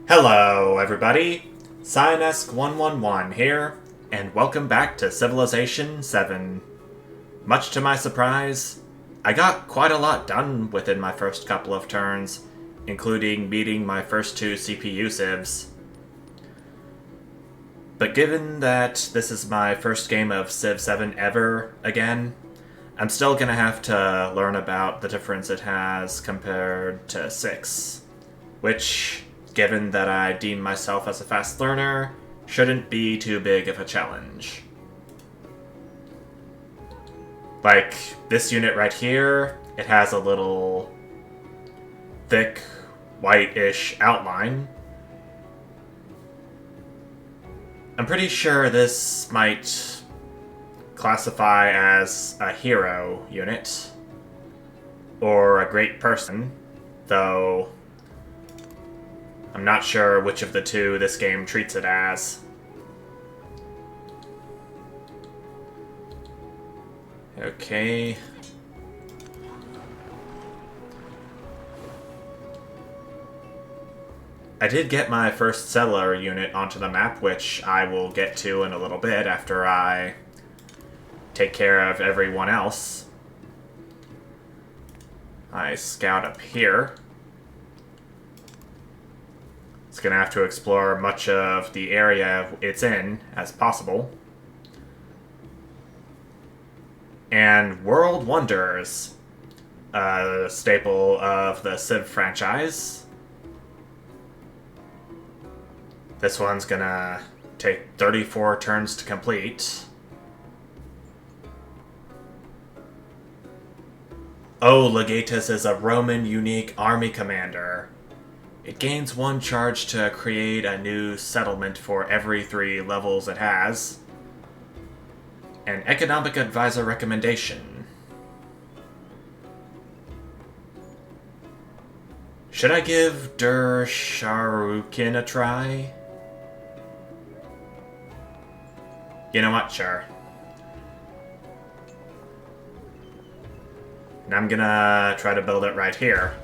Hello, everybody. Cyanesk111 here, and welcome back to Civilization VII. Much to my surprise, I got quite a lot done within my first couple of turns, including meeting my first two CPU civs. But given that this is my first game of Civ 7 ever again, I'm still gonna have to learn about the difference it has compared to 6, which, given that I deem myself as a fast learner, shouldn't be too big of a challenge. Like, this unit right here, it has a little thick, whitish outline. I'm pretty sure this might classify as a hero unit, or a great person, though I'm not sure which of the two this game treats it as. Okay. I did get my first settler unit onto the map, which I will get to in a little bit after I take care of everyone else. I scout up here. It's gonna have to explore much of the area it's in as possible. And World Wonders, a staple of the Civ franchise. This one's gonna take 34 turns to complete. Oh, Legatus is a Roman unique army commander. It gains 1 charge to create a new settlement for every 3 levels it has. An economic advisor recommendation. Should I give Der Sharukin a try? You know what, sure. And I'm gonna try to build it right here,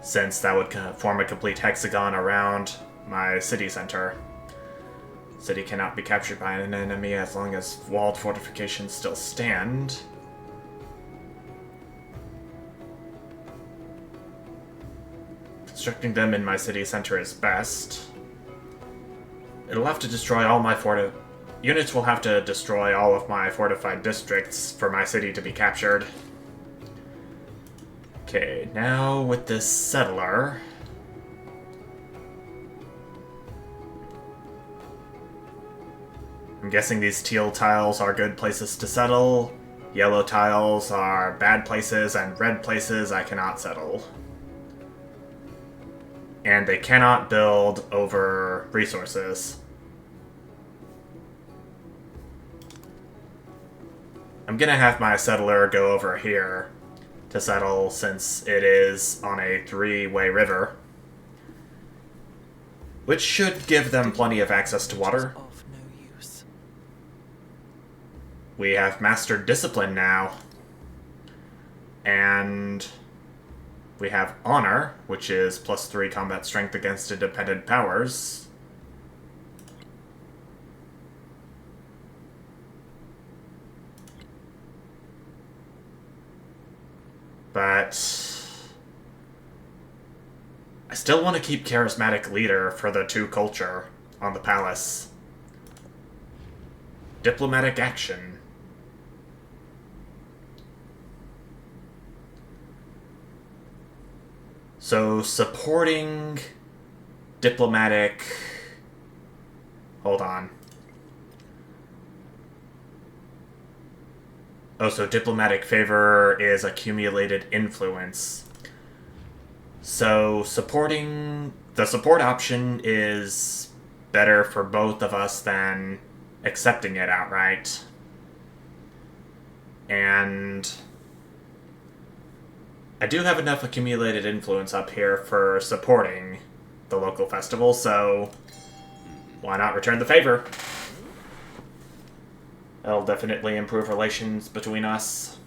since that would form a complete hexagon around my city center. City cannot be captured by an enemy as long as walled fortifications still stand. Constructing them in my city center is best. It'll have to destroy all my units will have to destroy all of my fortified districts for my city to be captured. Okay, now with this settler, I'm guessing these teal tiles are good places to settle, yellow tiles are bad places, and red places I cannot settle. And they cannot build over resources. I'm gonna have my settler go over here to settle, since it is on a 3-way river, which should give them plenty of access to water. We have mastered discipline now, and we have honor, which is +3 combat strength against independent powers. But I still want to keep charismatic leader for the 2 culture on the palace. Diplomatic action. So supporting diplomatic... Hold on. Oh, so diplomatic favor is accumulated influence. So supporting... The support option is better for both of us than accepting it outright. And I do have enough accumulated influence up here for supporting the local festival, so why not return the favor? It'll definitely improve relations between us.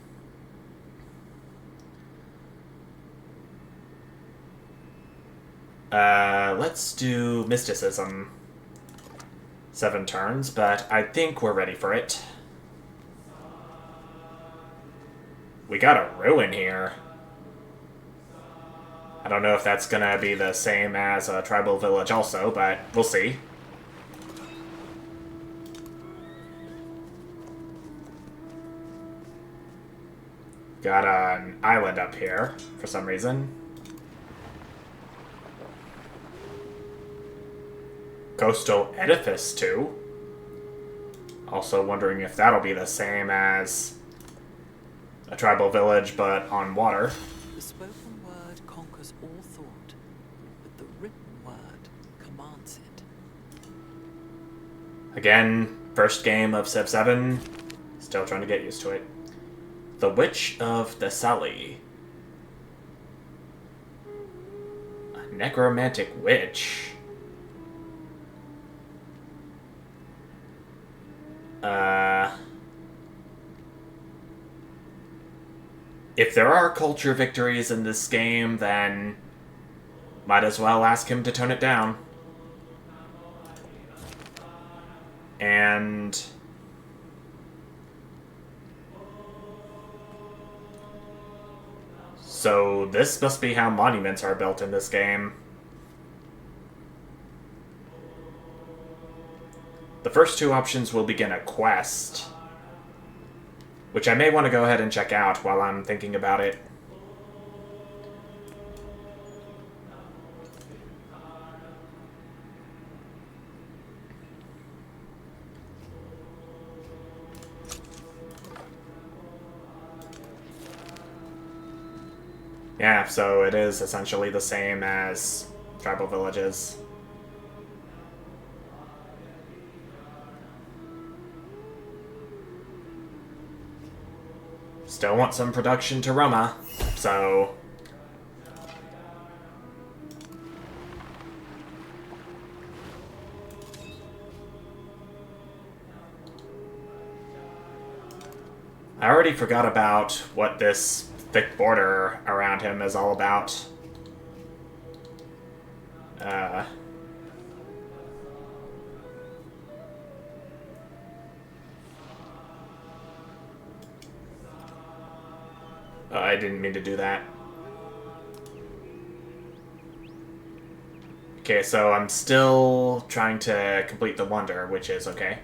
Let's do mysticism. 7 turns, but I think we're ready for it. We got a ruin here. I don't know if that's gonna be the same as a tribal village also, but we'll see. Got an island up here, for some reason. Coastal edifice, too. Also wondering if that'll be the same as a tribal village, but on water. The spoken word conquers all thought, but the written word commands it. Again, first game of Civ 7. Still trying to get used to it. The Witch of Thessaly. A necromantic witch. If there are culture victories in this game, then might as well ask him to tone it down. And so this must be how monuments are built in this game. The first 2 options will begin a quest, which I may want to go ahead and check out while I'm thinking about it. Yeah, so it is essentially the same as tribal villages. Still want some production to Roma, so I already forgot about what this thick border around him is all about. I didn't mean to do that. Okay, so I'm still trying to complete the wonder, which is okay.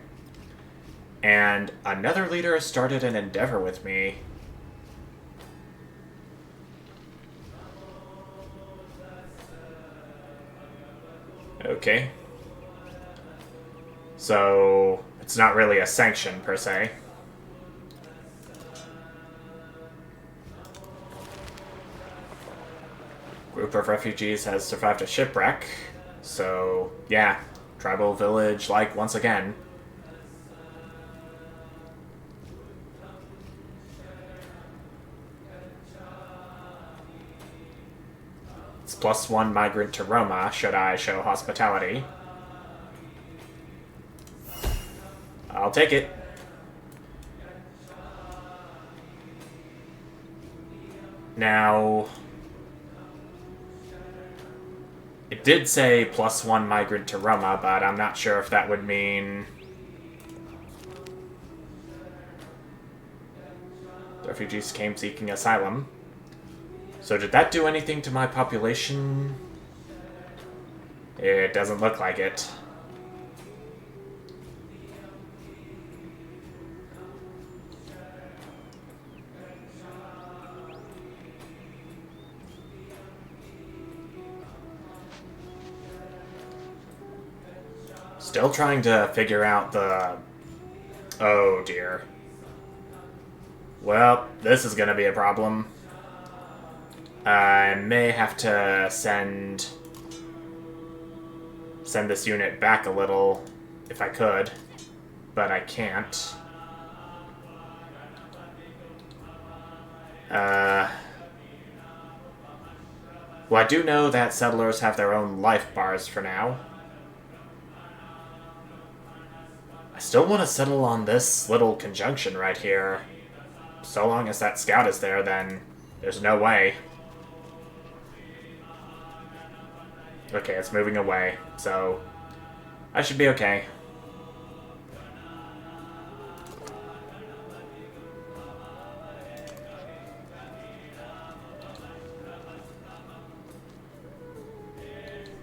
And another leader started an endeavor with me. Okay. So it's not really a sanction, per se. Group of refugees has survived a shipwreck. So, yeah. Tribal village, like, once again. It's +1 migrant to Roma, should I show hospitality. I'll take it. Now, it did say +1 migrant to Roma, but I'm not sure if that would mean the refugees came seeking asylum. So did that do anything to my population? It doesn't look like it. Still trying to figure out the... Oh dear. Well, this is gonna be a problem. I may have to send this unit back a little if I could, but I can't. Well, I do know that settlers have their own life bars for now. I still want to settle on this little conjunction right here. So long as that scout is there, then there's no way. Okay, it's moving away, so I should be okay.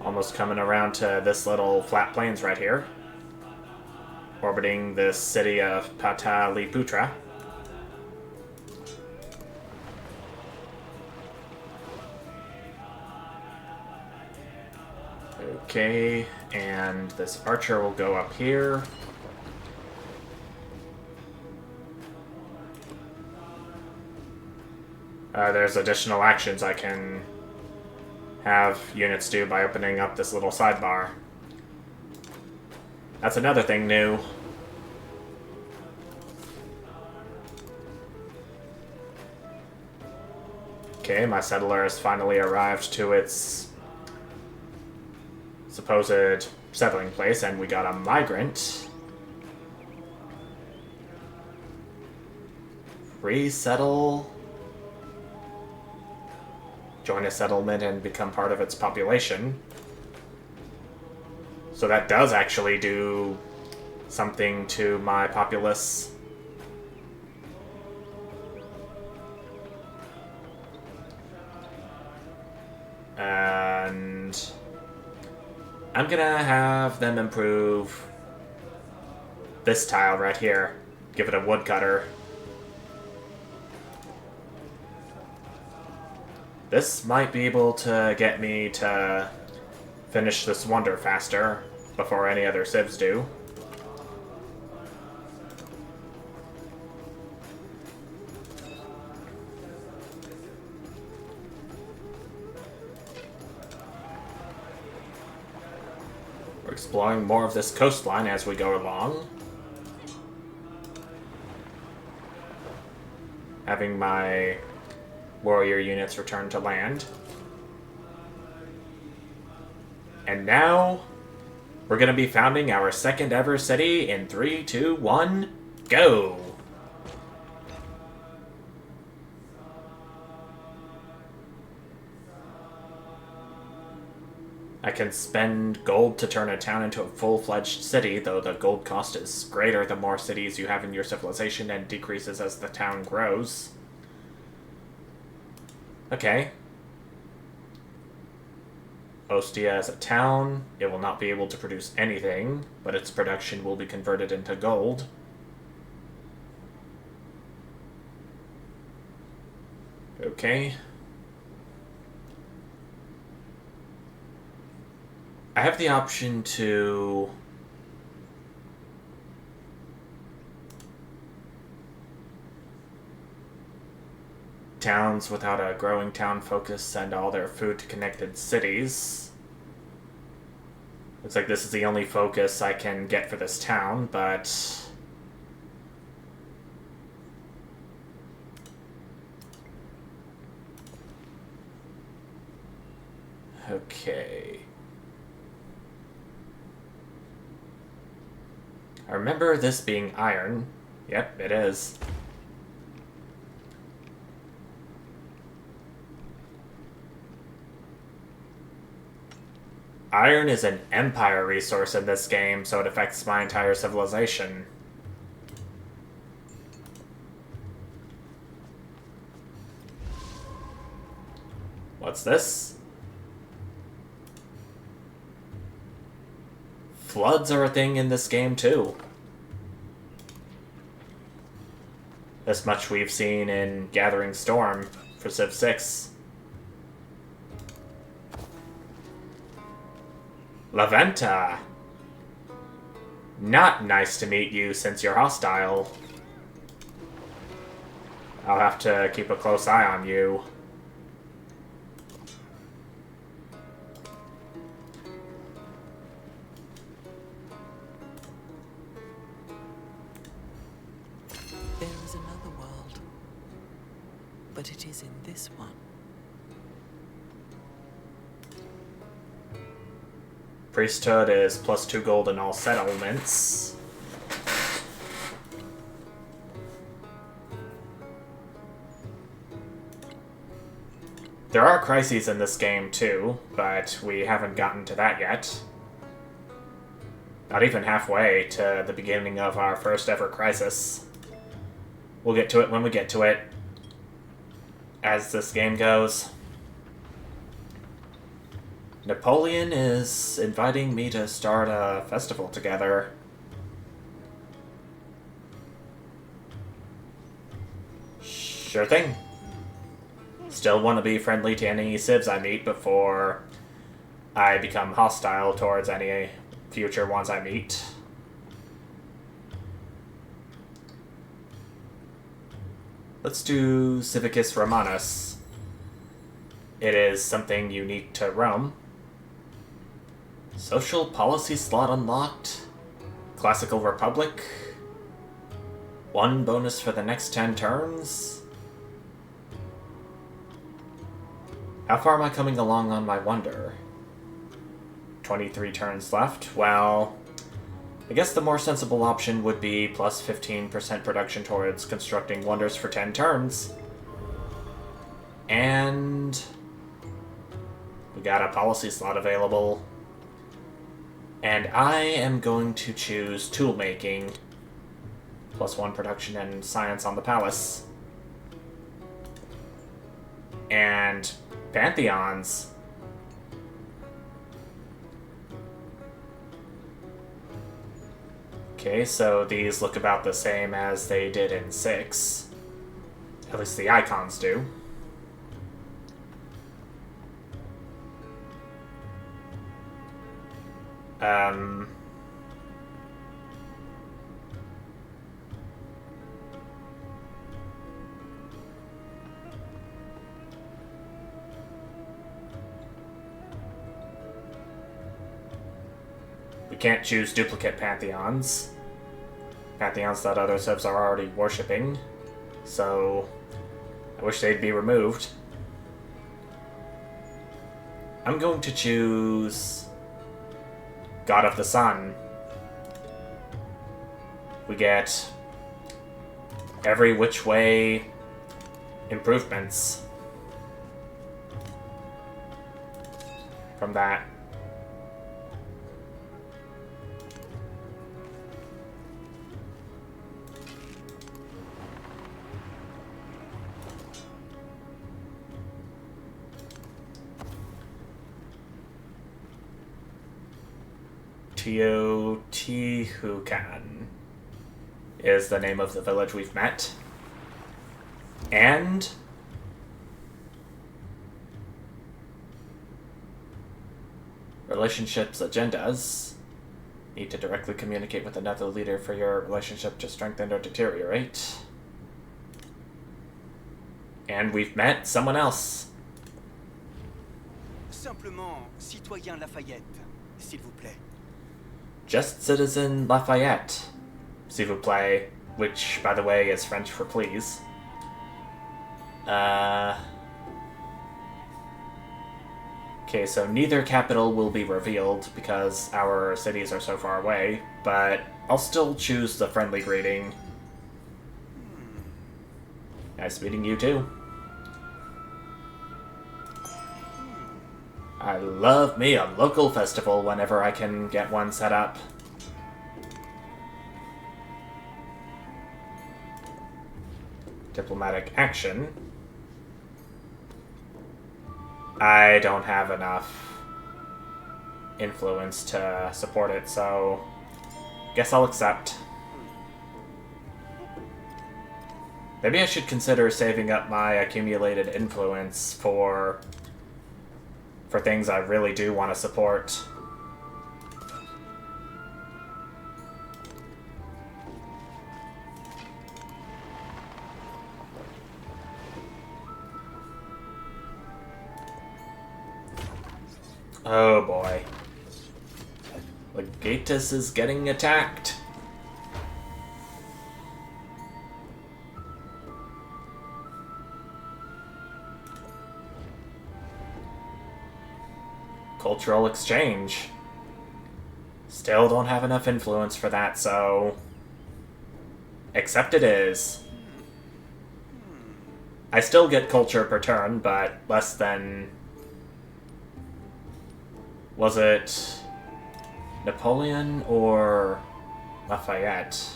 Almost coming around to this little flat plains right here. Orbiting the city of Pataliputra. Okay, and this archer will go up here. There's additional actions I can have units do by opening up this little sidebar. That's another thing new. Okay, my settler has finally arrived to its supposed settling place, and we got a migrant. Resettle. Join a settlement and become part of its population. So that does actually do something to my populace. And I'm gonna have them improve this tile right here. Give it a woodcutter. This might be able to get me to finish this wonder faster before any other civs do. We're exploring more of this coastline as we go along. Having my warrior units return to land. And now, we're going to be founding our second ever city in 3, 2, 1, go! I can spend gold to turn a town into a full-fledged city, though the gold cost is greater the more cities you have in your civilization and decreases as the town grows. Okay. Ostia is a town. It will not be able to produce anything, but its production will be converted into gold. Okay. I have the option to towns without a growing town focus send all their food to connected cities. Looks like this is the only focus I can get for this town, but okay. I remember this being iron. Yep, it is. Iron is an empire resource in this game, so it affects my entire civilization. What's this? Floods are a thing in this game, too. This much we've seen in Gathering Storm for Civ 6. Laventa! Not nice to meet you since you're hostile. I'll have to keep a close eye on you. There is another world, but it is in this one. Priesthood is +2 gold in all settlements. There are crises in this game too, but we haven't gotten to that yet. Not even halfway to the beginning of our first ever crisis. We'll get to it when we get to it, as this game goes. Napoleon is inviting me to start a festival together. Sure thing. Still want to be friendly to any civs I meet before I become hostile towards any future ones I meet. Let's do Civicus Romanus. It is something unique to Rome. Social policy slot unlocked. Classical Republic. 1 bonus for the next 10 turns. How far am I coming along on my wonder? 23 turns left. Well, I guess the more sensible option would be plus 15% production towards constructing wonders for 10 turns. And we got a policy slot available. And I am going to choose toolmaking. Plus 1 production and science on the palace. And pantheons. Okay, so these look about the same as they did in 6. At least the icons do. We can't choose duplicate pantheons. Pantheons that other subs are already worshipping. So I wish they'd be removed. I'm going to choose God of the Sun. We get every which way improvements from that. Teotihuacan is the name of the village we've met. And relationships agendas. Need to directly communicate with another leader for your relationship to strengthen or deteriorate. And we've met someone else. Simplement, citoyen Lafayette, s'il vous plaît. Just Citizen Lafayette, s'il vous plaît, which, by the way, is French for please. Okay, so neither capital will be revealed because our cities are so far away, but I'll still choose the friendly greeting. Nice meeting you too. I love me a local festival whenever I can get one set up. Diplomatic action. I don't have enough influence to support it, so guess I'll accept. Maybe I should consider saving up my accumulated influence for things I really do want to support. Oh boy. Legatus is getting attacked. Cultural exchange. Still don't have enough influence for that, so accept it is. I still get culture per turn, but less than... Was it Napoleon or Lafayette?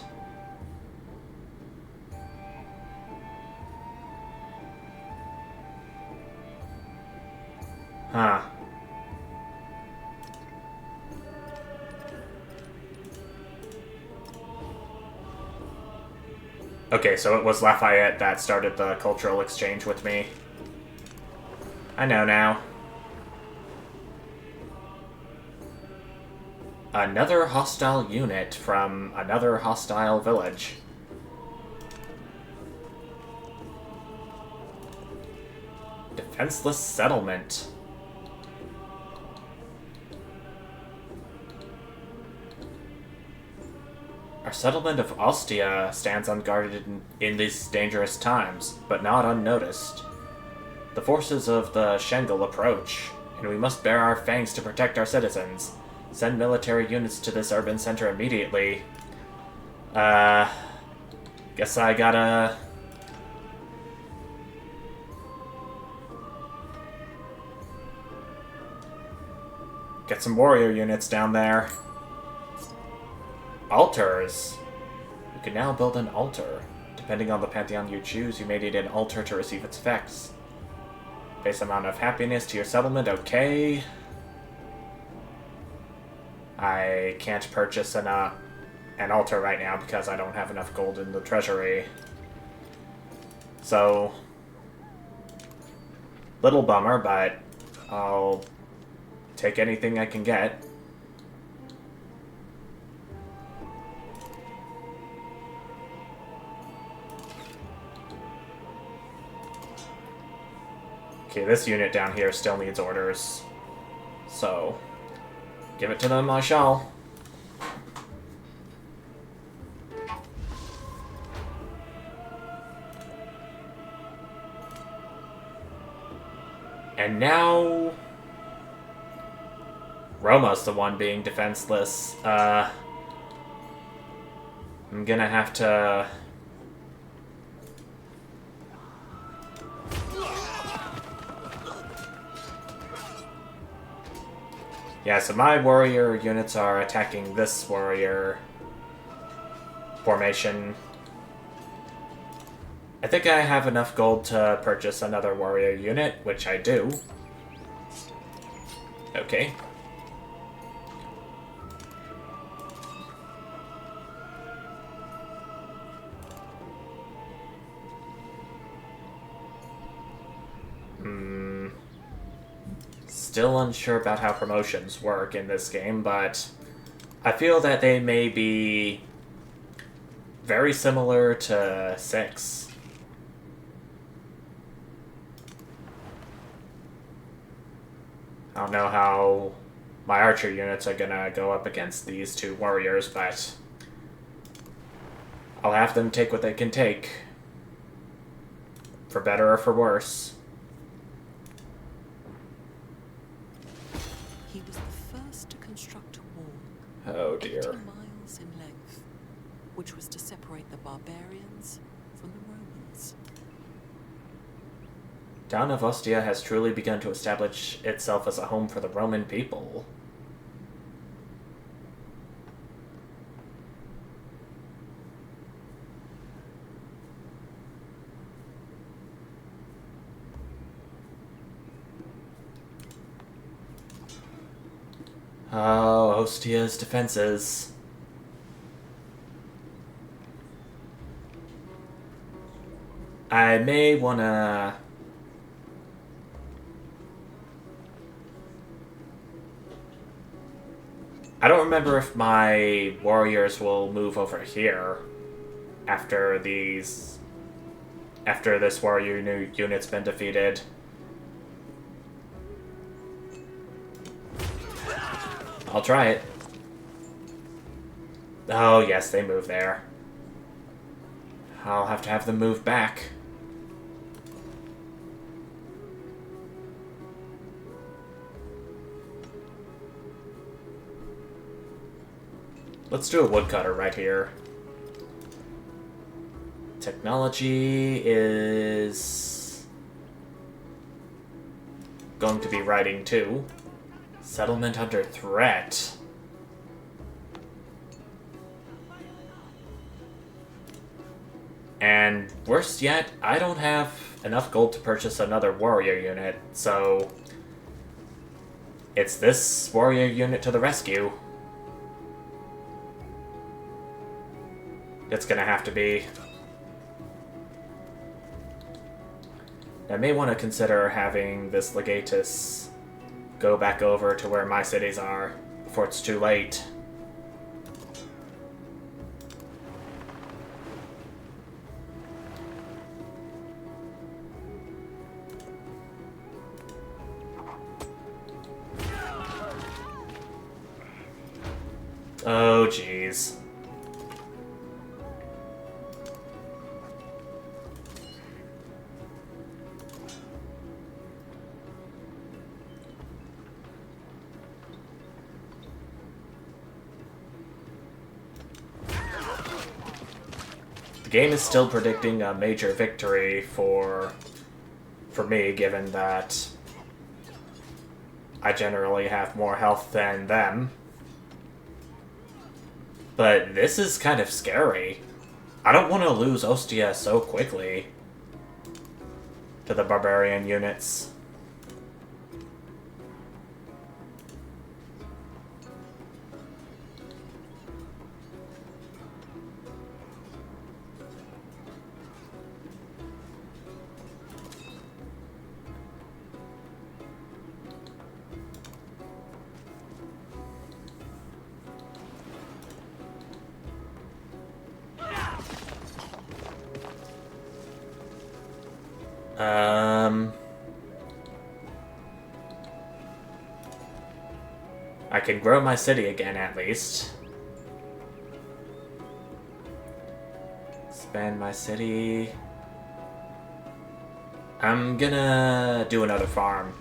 Huh. Okay, so it was Lafayette that started the cultural exchange with me. I know now. Another hostile unit from another hostile village. Defenseless settlement. Our settlement of Ostia stands unguarded in these dangerous times, but not unnoticed. The forces of the Schengel approach, and we must bear our fangs to protect our citizens. Send military units to this urban center immediately. Guess I gotta... get some warrior units down there. Altars. You can now build an altar. Depending on the pantheon you choose, you may need an altar to receive its effects. Base amount of happiness to your settlement, okay. I can't purchase an altar right now because I don't have enough gold in the treasury. So, little bummer, but I'll take anything I can get. Okay, this unit down here still needs orders. So, give it to them, I shall. And now... Roma's the one being defenseless. I'm gonna have to... Yeah, so my warrior units are attacking this warrior formation. I think I have enough gold to purchase another warrior unit, which I do. Okay. Still unsure about how promotions work in this game, but I feel that they may be very similar to 6. I don't know how my archer units are gonna go up against these two warriors, but I'll have them take what they can take. For better or for worse. He was the first to construct a wall. Oh dear. 80 miles in length, which was to separate the barbarians from the Romans. Town of Ostia has truly begun to establish itself as a home for the Roman people. Oh, Ostia's defenses. I may wanna... I don't remember if my warriors will move over here after these... after this warrior unit's been defeated. I'll try it. Oh, yes, they move there. I'll have to have them move back. Let's do a woodcutter right here. Technology is... going to be writing too. Settlement under threat. And worse yet, I don't have enough gold to purchase another warrior unit, so it's this warrior unit to the rescue. It's gonna have to be. I may want to consider having this legatus go back over to where my cities are before it's too late. Oh, jeez. The game is still predicting a major victory for me, given that I generally have more health than them. But this is kind of scary. I don't want to lose Ostia so quickly to the barbarian units. I can grow my city again, at least. Expand my city. I'm gonna do another farm.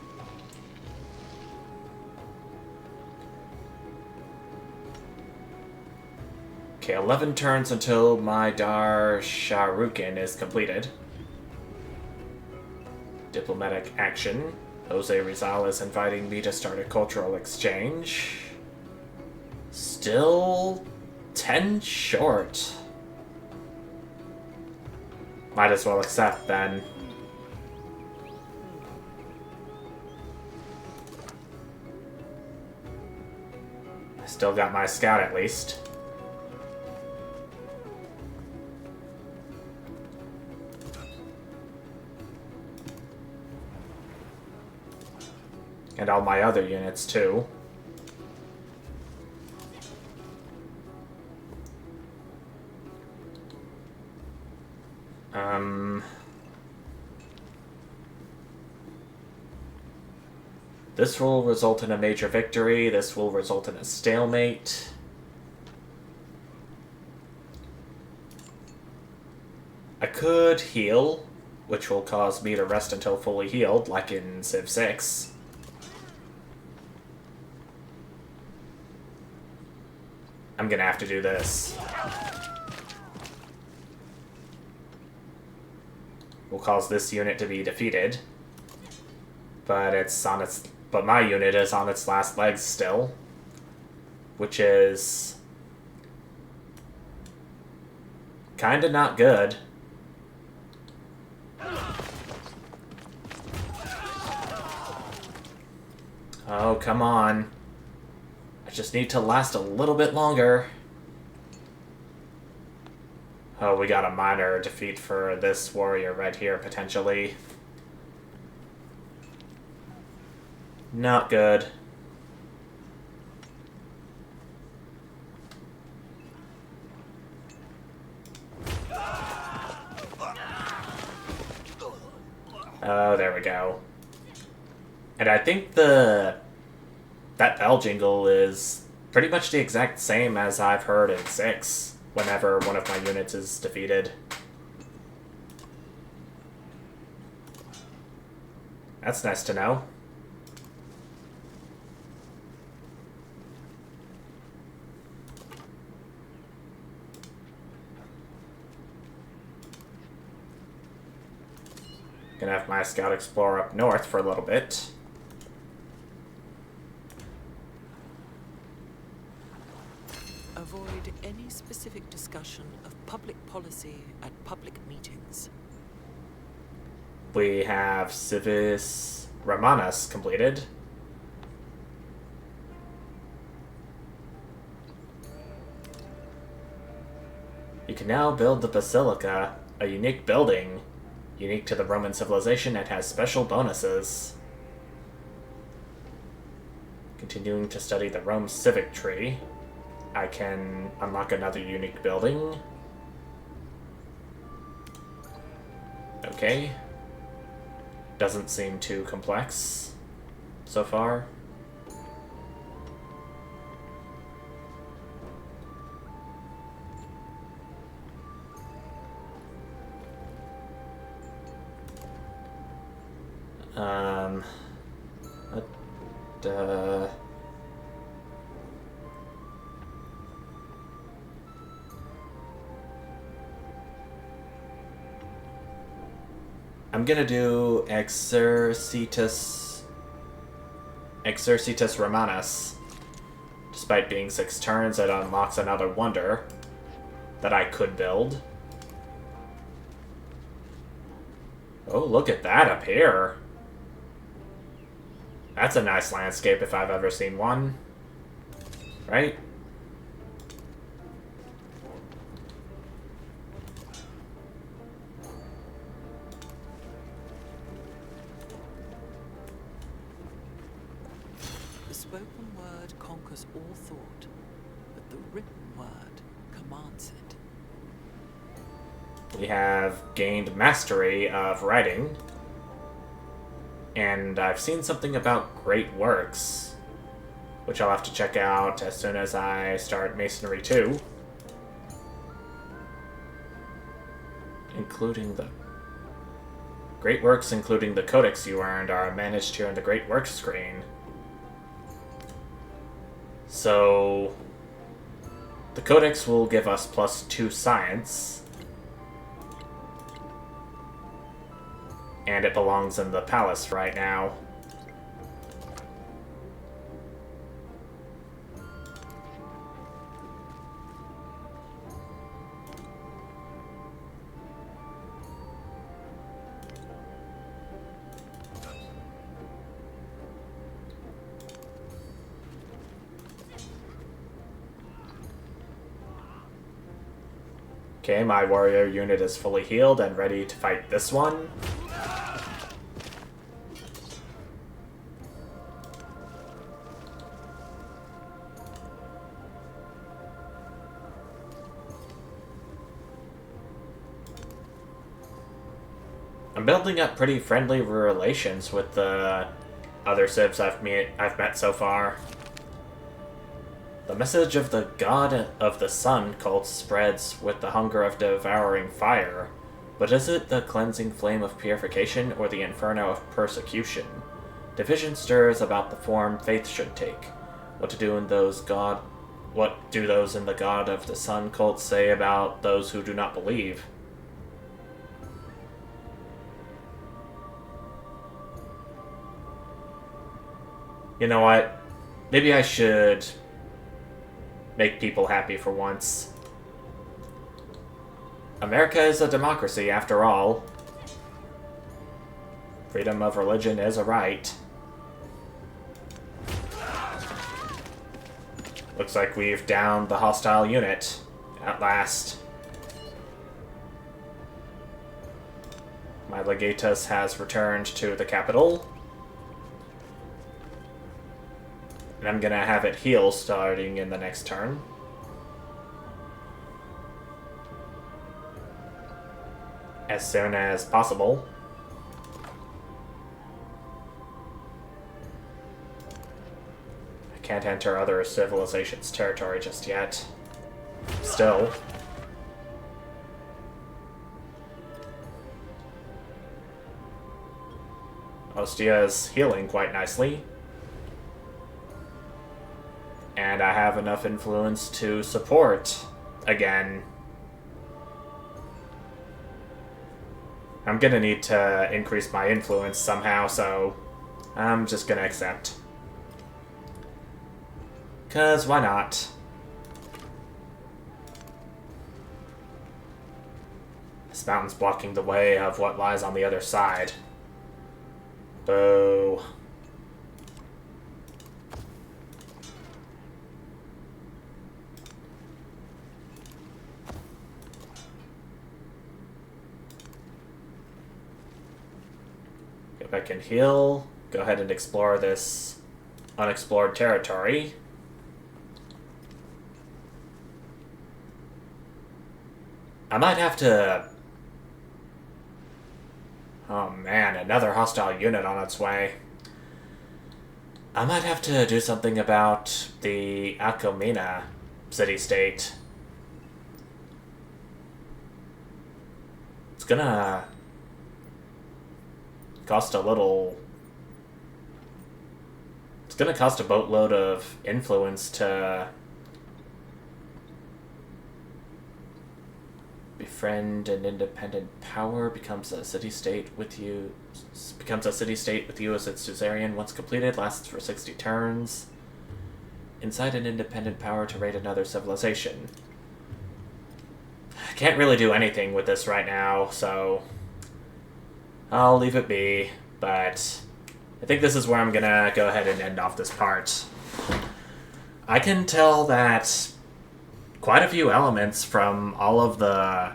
Okay, 11 turns until my Dar Sharukin is completed. Diplomatic action. Jose Rizal is inviting me to start a cultural exchange. Still 10 short. Might as well accept then. I still got my scout at least. And all my other units, too. This will result in a major victory. This will result in a stalemate. I could heal, which will cause me to rest until fully healed, like in Civ 6. I'm gonna have to do this. Will cause this unit to be defeated. But my unit is on its last legs still. Which is kinda not good. Oh, come on. I just need to last a little bit longer. Oh, we got a minor defeat for this warrior right here, potentially. Not good. Oh, there we go. And I think that bell jingle is pretty much the exact same as I've heard in 6, whenever one of my units is defeated. That's nice to know. Gonna have my scout explore up north for a little bit. avoid any specific discussion of public policy at public meetings. We have Civis Romanus completed. You can now build the Basilica, a unique building, unique to the Roman civilization and has special bonuses. Continuing to study the Rome civic tree, I can unlock another unique building. Okay. Doesn't seem too complex so far. I'm gonna do Exercitus Romanus. Despite being 6 turns, it unlocks another wonder that I could build. Oh, look at that up here. That's a nice landscape if I've ever seen one. Right? The spoken word conquers all thought, but the written word commands it. We have gained mastery of writing. And I've seen something about great works, which I'll have to check out as soon as I start Masonry 2. Including the... Great works, including the codex you earned, are managed here in the Great Works screen. So... the codex will give us +2 science. And it belongs in the palace right now. Okay, my warrior unit is fully healed and ready to fight this one. I'm building up pretty friendly relations with the other civs I've met so far. The message of the God of the Sun cult spreads with the hunger of devouring fire, but is it the cleansing flame of purification or the inferno of persecution? Division stirs about the form faith should take. What do those in the God of the Sun cult say about those who do not believe? You know what? Maybe I should make people happy for once. America is a democracy, after all. Freedom of religion is a right. Looks like we've downed the hostile unit at last. My legatus has returned to the capital. And I'm gonna have it heal starting in the next turn. As soon as possible. I can't enter other civilizations' territory just yet. Still. Ostia is healing quite nicely. And I have enough influence to support again. I'm gonna need to increase my influence somehow, so I'm just gonna accept. 'Cause why not? This mountain's blocking the way of what lies on the other side. Boo. If I can heal, go ahead and explore this unexplored territory. I might have to... Oh man, another hostile unit on its way. I might have to do something about the Akomina city-state. It's gonna cost a little... It's gonna cost a boatload of influence to befriend an independent power, becomes a city-state with you as its suzerain. Once completed, lasts for 60 turns. Incite an independent power to raid another civilization. I can't really do anything with this right now, so I'll leave it be, but I think this is where I'm gonna go ahead and end off this part. I can tell that quite a few elements from all of the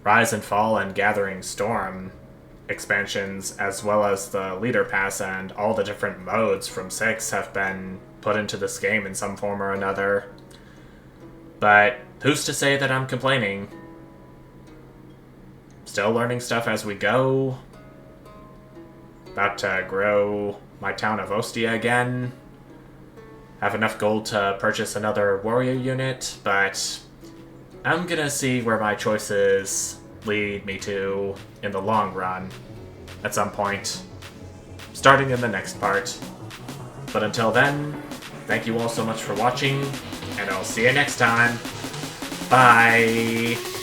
Rise and Fall and Gathering Storm expansions, as well as the Leader Pass and all the different modes from 6 have been put into this game in some form or another. But who's to say that I'm complaining? Still learning stuff as we go. About to grow my town of Ostia again. Have enough gold to purchase another warrior unit, but I'm gonna see where my choices lead me to in the long run at some point, starting in the next part. But until then, thank you all so much for watching, and I'll see you next time. Bye!